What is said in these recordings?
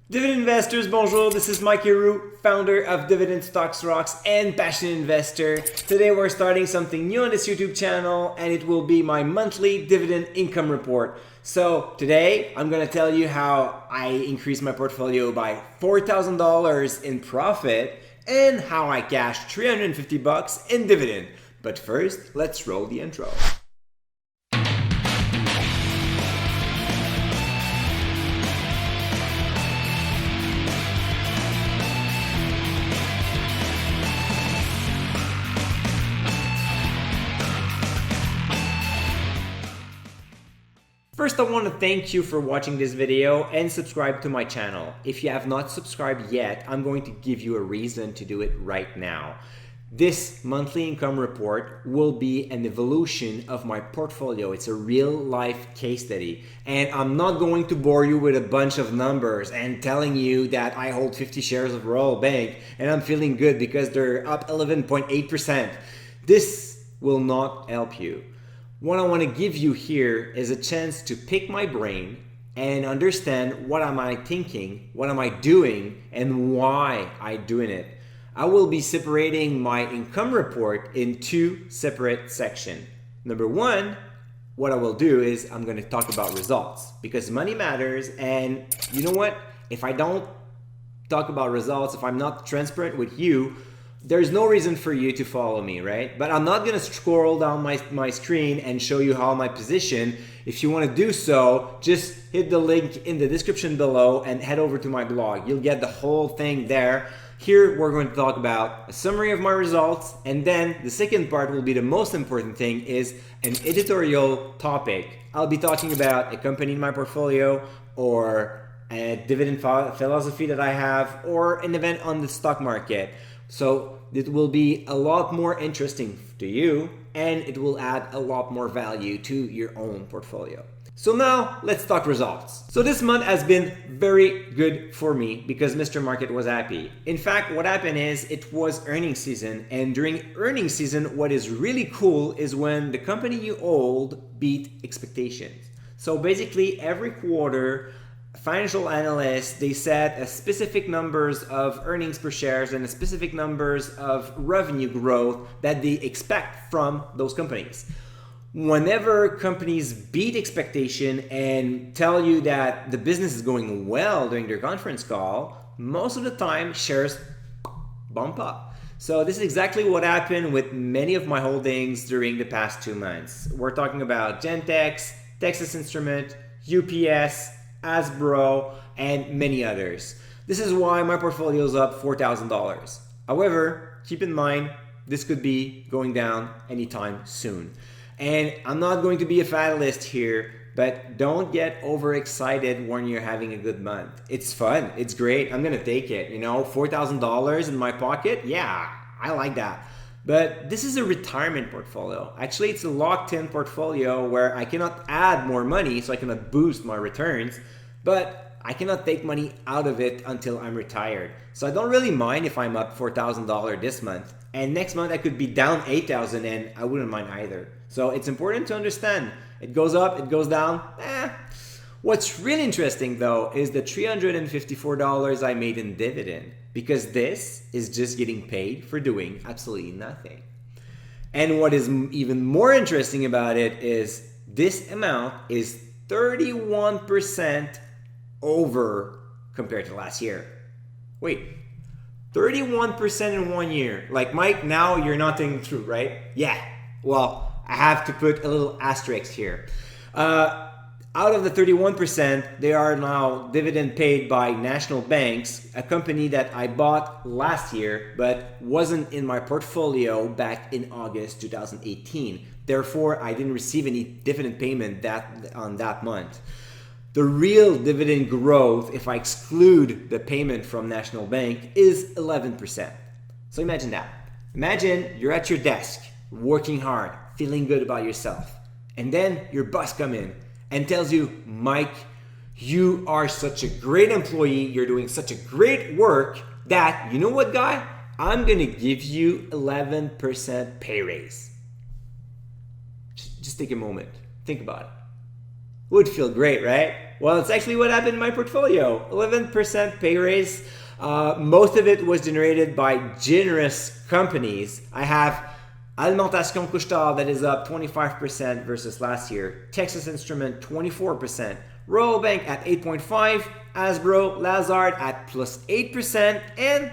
Dividend investors, bonjour. This is Mike Hiru, founder of Dividend Stocks Rocks and passionate investor. Today we're starting something new on this YouTube channel and it will be my monthly dividend income report. So today I'm going to tell you how I increased my portfolio by $4,000 in profit and how I cashed $350 in dividend. But first, let's roll the intro. First, I want to thank you for watching this video and subscribe to my channel. If you have not subscribed yet, I'm going to give you a reason to do it right now. This monthly income report will be an evolution of my portfolio. It's a real life case study. And I'm not going to bore you with a bunch of numbers and telling you that I hold 50 shares of Royal Bank and I'm feeling good because they're up 11.8%. This will not help you. What I want to give you here is a chance to pick my brain and understand what am I thinking, what am I doing, and why I'm doing it. I will be separating my income report in two separate sections. Number one, what I will do is I'm going to talk about results because money matters, and you know what? If I don't talk about results, if I'm not transparent with you, there's no reason for you to follow me, right? But I'm not gonna scroll down my screen and show you how my position. If you wanna do so, just hit the link in the description below and head over to my blog. You'll get the whole thing there. Here, we're going to talk about a summary of my results, and then the second part will be the most important thing, is an editorial topic. I'll be talking about a company in my portfolio, or a dividend philosophy that I have, or an event on the stock market. So it will be a lot more interesting to you and it will add a lot more value to your own portfolio. So now let's talk results. So this month has been very good for me because Mr. Market was happy. In fact, what happened is it was earnings season, and during earnings season, what is really cool is when the company you hold beat expectations. So basically every quarter, financial analysts, they set a specific numbers of earnings per shares and a specific numbers of revenue growth that they expect from those companies. Whenever companies beat expectation and tell you that the business is going well during their conference call, most of the time shares bump up. So this is exactly what happened with many of my holdings during the past 2 months. We're talking about Gentex, Texas Instrument, UPS, Hasbro, and many others. This is why my portfolio is up $4,000. However, keep in mind, this could be going down anytime soon. And I'm not going to be a fatalist here, but don't get overexcited when you're having a good month. It's fun, it's great, I'm gonna take it. You know, $4,000 in my pocket, yeah, I like that. But this is a retirement portfolio. Actually, it's a locked-in portfolio where I cannot add more money, so I cannot boost my returns, but I cannot take money out of it until I'm retired. So I don't really mind if I'm up $4,000 this month, and next month I could be down $8,000 and I wouldn't mind either. So it's important to understand. It goes up, it goes down, What's really interesting though is the $354 I made in dividend, because this is just getting paid for doing absolutely nothing. And what is even more interesting about it is this amount is 31% over compared to last year. Wait, 31% in 1 year. Like, Mike, now you're not thinking through, right? Yeah, well, I have to put a little asterisk here. Out of the 31%, they are now dividend paid by national banks, a company that I bought last year but wasn't in my portfolio back in August 2018. Therefore, I didn't receive any dividend payment on that month. The real dividend growth, if I exclude the payment from national bank, is 11%. So imagine that. Imagine you're at your desk, working hard, feeling good about yourself, and then your boss comes in and tells you, Mike, you are such a great employee, you're doing such a great work that, you know what, guy? I'm gonna give you 11% pay raise. Just take a moment, think about it. Would feel great, right? Well, it's actually what happened in my portfolio. 11% pay raise. Most of it was generated by generous companies. I have Alimentation Couche-Tard that is up 25% versus last year. Texas Instrument 24%. Royal Bank at 8.5%. Hasbro, Lazard at plus 8%. And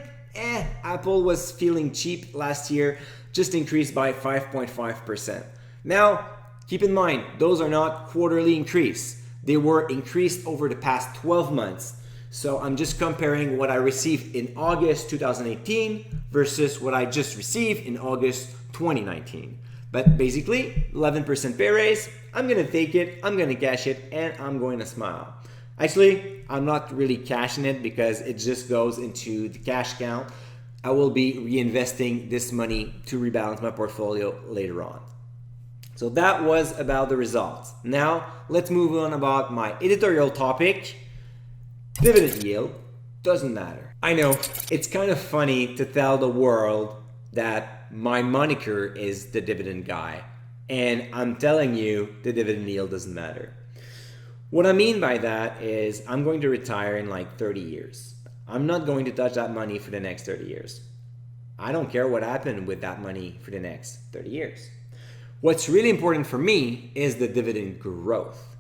Apple was feeling cheap last year, just increased by 5.5%. Now, keep in mind, those are not quarterly increase. They were increased over the past 12 months. So I'm just comparing what I received in August 2018 versus what I just received in August 2019. But basically, 11% pay raise, I'm gonna take it, I'm gonna cash it, and I'm going to smile. Actually, I'm not really cashing it because it just goes into the cash account. I will be reinvesting this money to rebalance my portfolio later on. So that was about the results. Now, let's move on about my editorial topic. Dividend yield doesn't matter. I know, it's kind of funny to tell the world that my moniker is the dividend guy, and I'm telling you the dividend yield doesn't matter. What I mean by that is I'm going to retire in like 30 years. I'm not going to touch that money for the next 30 years. I don't care what happened with that money for the next 30 years. What's really important for me is the dividend growth.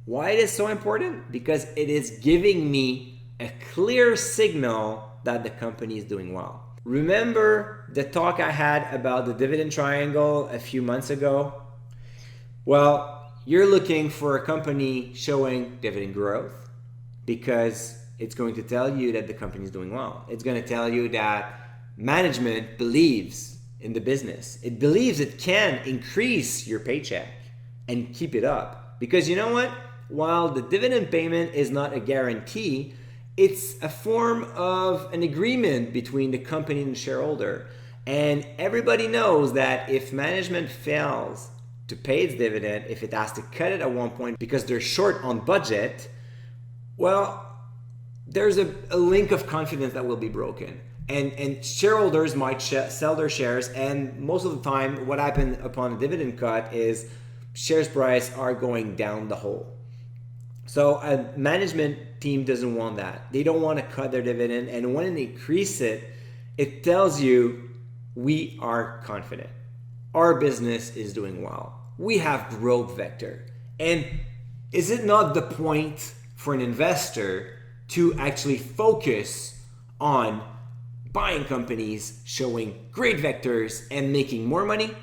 Why it is so important? Because it is giving me a clear signal that the company is doing well. Remember the talk I had about the dividend triangle a few months ago? Well, you're looking for a company showing dividend growth because it's going to tell you that the company is doing well. It's going to tell you that management believes in the business. It believes it can increase your paycheck and keep it up. Because you know what? While the dividend payment is not a guarantee, it's a form of an agreement between the company and the shareholder. And everybody knows that if management fails to pay its dividend, if it has to cut it at one point because they're short on budget, well, there's a link of confidence that will be broken. And shareholders might sell their shares, and most of the time what happens upon a dividend cut is shares price are going down the hole. So a management team doesn't want that. They don't want to cut their dividend, and when they increase it, it tells you we are confident. Our business is doing well. We have growth vector. And is it not the point for an investor to actually focus on buying companies showing great vectors and making more money?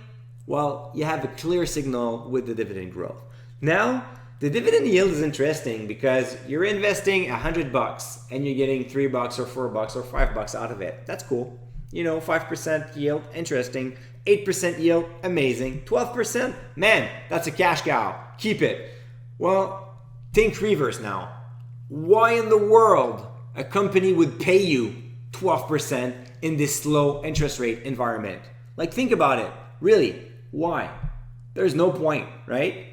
Well, you have a clear signal with the dividend growth. Now, the dividend yield is interesting because you're investing $100 and you're getting $3 or $4 or $5 out of it. That's cool. 5% yield, interesting. 8% yield, amazing. 12%, man, that's a cash cow. Keep it. Well, think reverse now. Why in the world a company would pay you 12% in this low interest rate environment? Like, think about it. Really, why? There's no point, right?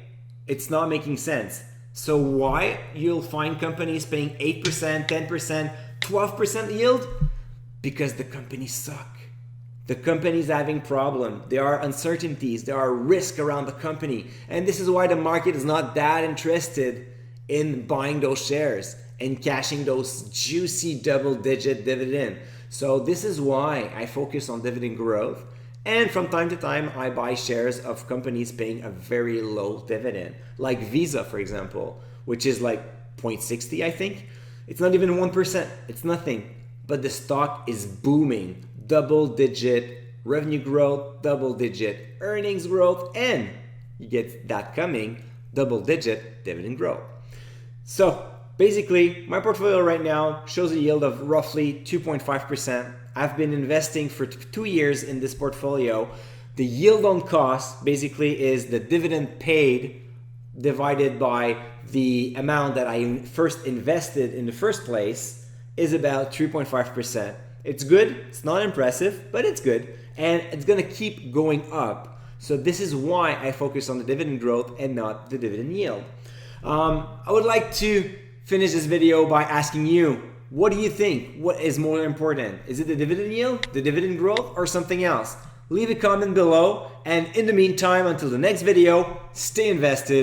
It's not making sense. So why you'll find companies paying 8%, 10%, 12% yield? Because the companies suck. The company's having problem. There are uncertainties. There are risks around the company. And this is why the market is not that interested in buying those shares and cashing those juicy double-digit dividend. So this is why I focus on dividend growth. And from time to time, I buy shares of companies paying a very low dividend, like Visa, for example, which is like 0.60, I think. It's not even 1%. It's nothing. But the stock is booming. Double-digit revenue growth, double-digit earnings growth, and you get that coming, double-digit dividend growth. So basically, my portfolio right now shows a yield of roughly 2.5%. I've been investing for 2 years in this portfolio. The yield on cost basically is the dividend paid divided by the amount that I first invested in the first place is about 3.5%. It's good, it's not impressive, but it's good. And it's gonna keep going up. So this is why I focus on the dividend growth and not the dividend yield. I would like to finish this video by asking you, what do you think? What is more important? Is it the dividend yield, the dividend growth, or something else? Leave a comment below, and in the meantime, until the next video, stay invested.